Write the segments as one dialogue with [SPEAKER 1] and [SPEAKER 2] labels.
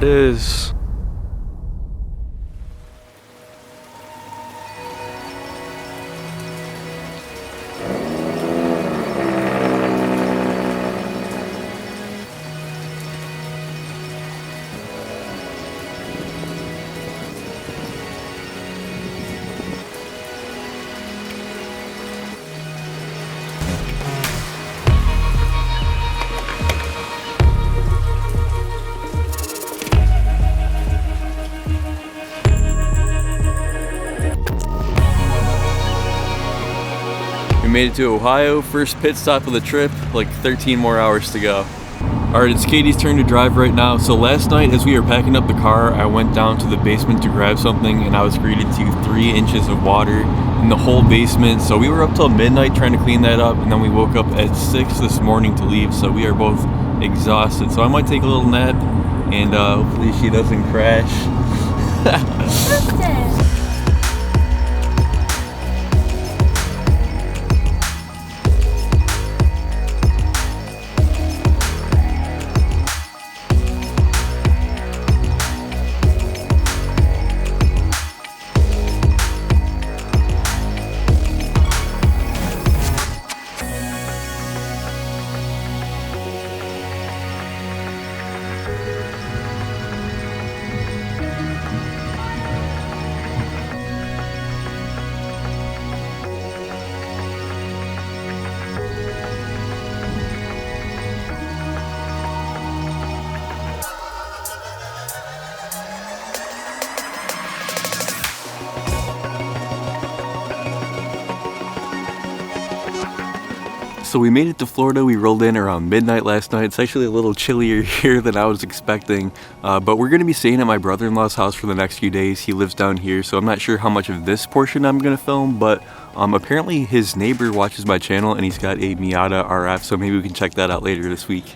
[SPEAKER 1] it is. We made it to Ohio, first pit stop of the trip, like 13 more hours to go. Alright, it's Katie's turn to drive right now. So last night as we were packing up the car, I went down to the basement to grab something and I was greeted to 3 inches of water in the whole basement. So we were up till midnight trying to clean that up, and then we woke up at 6 this morning to leave, so we are both exhausted. So I might take a little nap and hopefully she doesn't crash. So we made it to Florida. We rolled in around midnight last night. It's actually a little chillier here than I was expecting, but we're going to be staying at my brother-in-law's house for the next few days. He lives down here, so I'm not sure how much of this portion I'm going to film, but apparently his neighbor watches my channel and he's got a Miata RF, so maybe we can check that out later this week.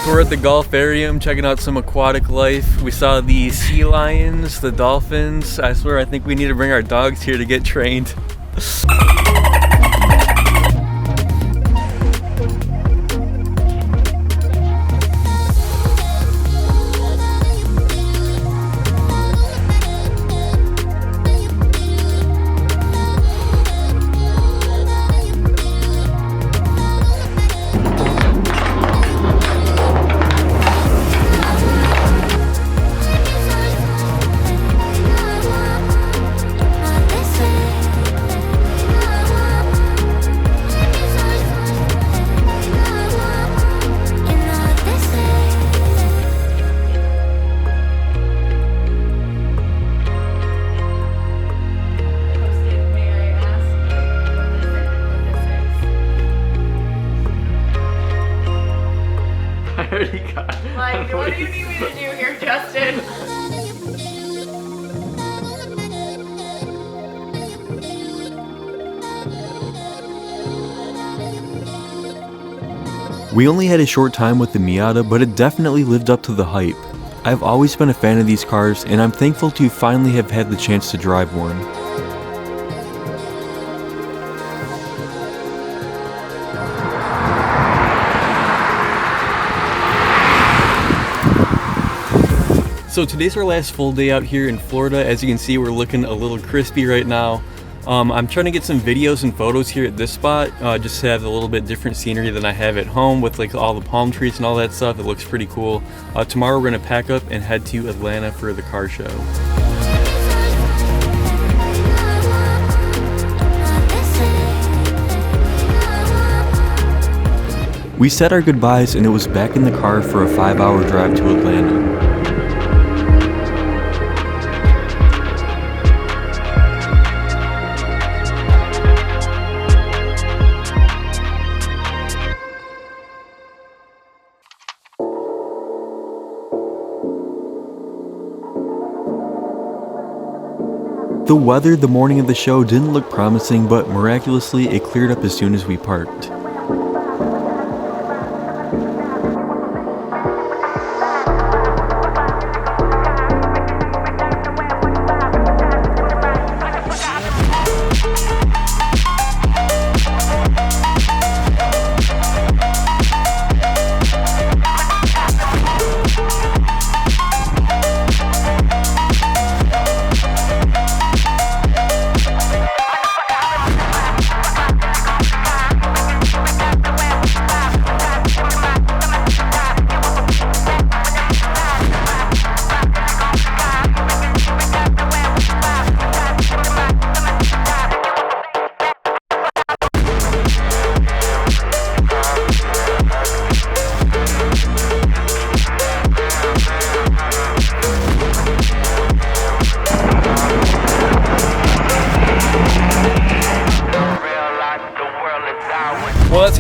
[SPEAKER 1] We're at the Golfarium checking out some aquatic life. We saw the sea lions, the dolphins. I swear I think we need to bring our dogs here to get trained.
[SPEAKER 2] Like, what do you need me to do here, Justin?
[SPEAKER 1] We only had a short time with the Miata, but it definitely lived up to the hype. I've always been a fan of these cars, and I'm thankful to finally have had the chance to drive one. So today's our last full day out here in Florida. As you can see, we're looking a little crispy right now. I'm trying to get some videos and photos here at this spot, just to have a little bit different scenery than I have at home with like all the palm trees and all that stuff. It looks pretty cool. Tomorrow we're gonna pack up and head to Atlanta for the car show. We said our goodbyes and it was back in the car for a 5-hour drive to Atlanta. The weather the morning of the show didn't look promising, but miraculously it cleared up as soon as we parked.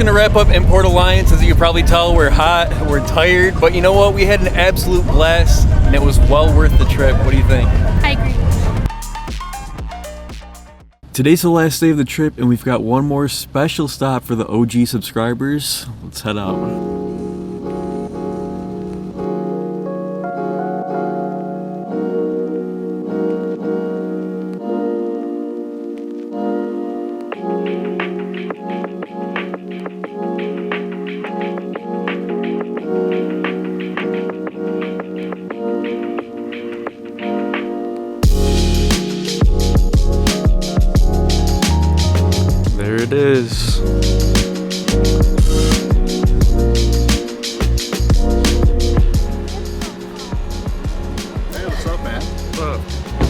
[SPEAKER 1] gonna wrap up Import Alliance. As you can probably tell, we're hot, we're tired, but you know what? We had an absolute blast, and it was well worth the trip. What do you think?
[SPEAKER 2] I agree.
[SPEAKER 1] Today's the last day of the trip, and we've got one more special stop for the OG subscribers. Let's head out. There it is.
[SPEAKER 3] Hey, what's up, man?
[SPEAKER 1] What's up?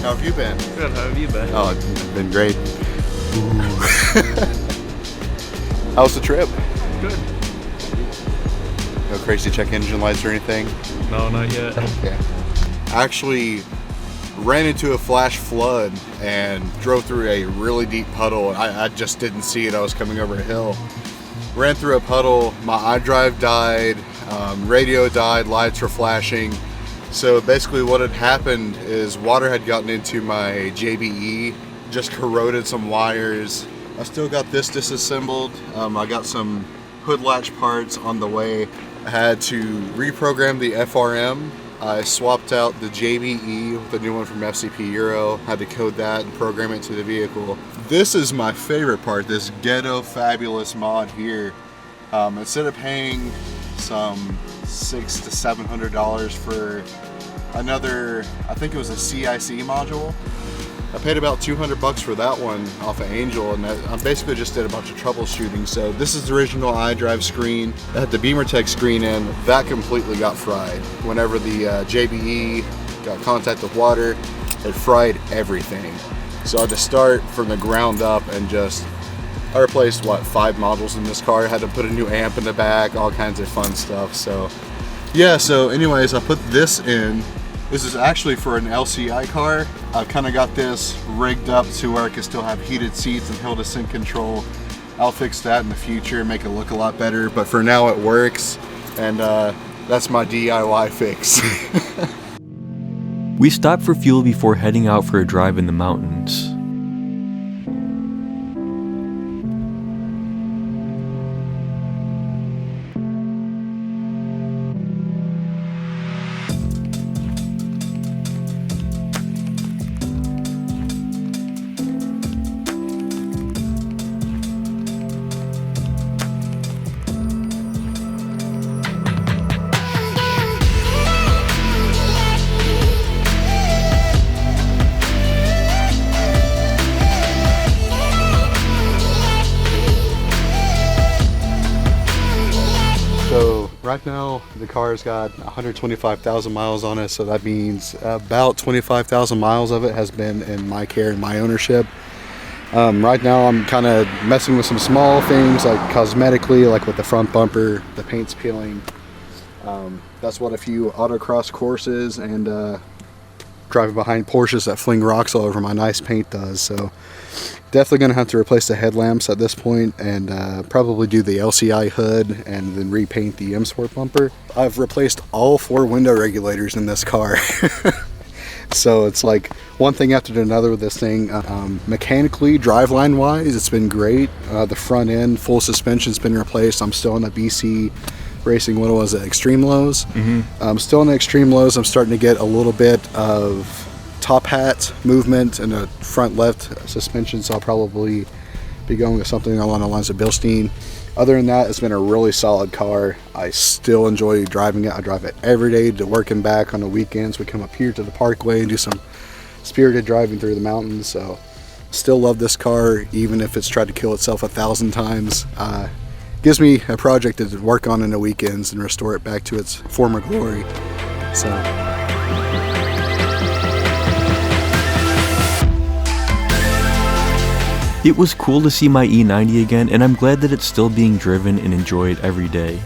[SPEAKER 3] How have you been?
[SPEAKER 1] Good, how have you been?
[SPEAKER 3] Oh, it's been great. How's the trip?
[SPEAKER 1] Good.
[SPEAKER 3] No crazy check engine lights or anything?
[SPEAKER 1] No, not yet.
[SPEAKER 3] Okay. I actually ran into a flash flood and drove through a really deep puddle. I just didn't see it. I was coming over a hill. Ran through a puddle. My iDrive died. Radio died. Lights were flashing. So basically what had happened is water had gotten into my JBE, just corroded some wires. I still got this disassembled. I got some hood latch parts on the way. I had to reprogram the FRM. I swapped out the JBE with the new one from FCP Euro. Had to code that and program it to the vehicle. This is my favorite part, this ghetto fabulous mod here. Instead of paying some $600 to $700 for another, I think it was a CIC module, I paid about 200 bucks for that one off of Angel, and I basically just did a bunch of troubleshooting. So this is the original iDrive screen. It had the BeamerTech screen in. That completely got fried. Whenever the JBE got contact with water, it fried everything. So I had to start from the ground up and I replaced, 5 modules in this car. I had to put a new amp in the back, all kinds of fun stuff. So yeah, so anyways, I put this in. This is actually for an LCI car. I've kind of got this rigged up to where I can still have heated seats and hill descent control. I'll fix that in the future, make it look a lot better, but for now it works, and that's my DIY fix.
[SPEAKER 1] We stopped for fuel before heading out for a drive in the mountains.
[SPEAKER 3] So right now the car's got 125,000 miles on it, so that means about 25,000 miles of it has been in my care and my ownership. Right now I'm kind of messing with some small things like cosmetically, like with the front bumper, the paint's peeling. That's what a few autocross courses and driving behind Porsches that fling rocks all over my nice paint does. So definitely going to have to replace the headlamps at this point and probably do the LCI hood and then repaint the M Sport bumper. I've replaced all 4 window regulators in this car. So it's like one thing after another with this thing. Mechanically, driveline wise, it's been great. The front end, full suspension's been replaced. I'm still in the BC Racing, what was it, Extreme Lows? I'm still in the Extreme Lows. I'm starting to get a little bit of top hat movement in the front left suspension, so I'll probably be going with something along the lines of Bilstein. Other than that, it's been a really solid car. I still enjoy driving it. I drive it every day to work and back. On the weekends we come up here to the parkway and do some spirited driving through the mountains. So still love this car, even if it's tried to kill itself 1,000 times. Gives me a project to work on in the weekends and restore it back to its former glory. So
[SPEAKER 1] It was cool to see my E90 again, and I'm glad that it's still being driven and enjoyed every day.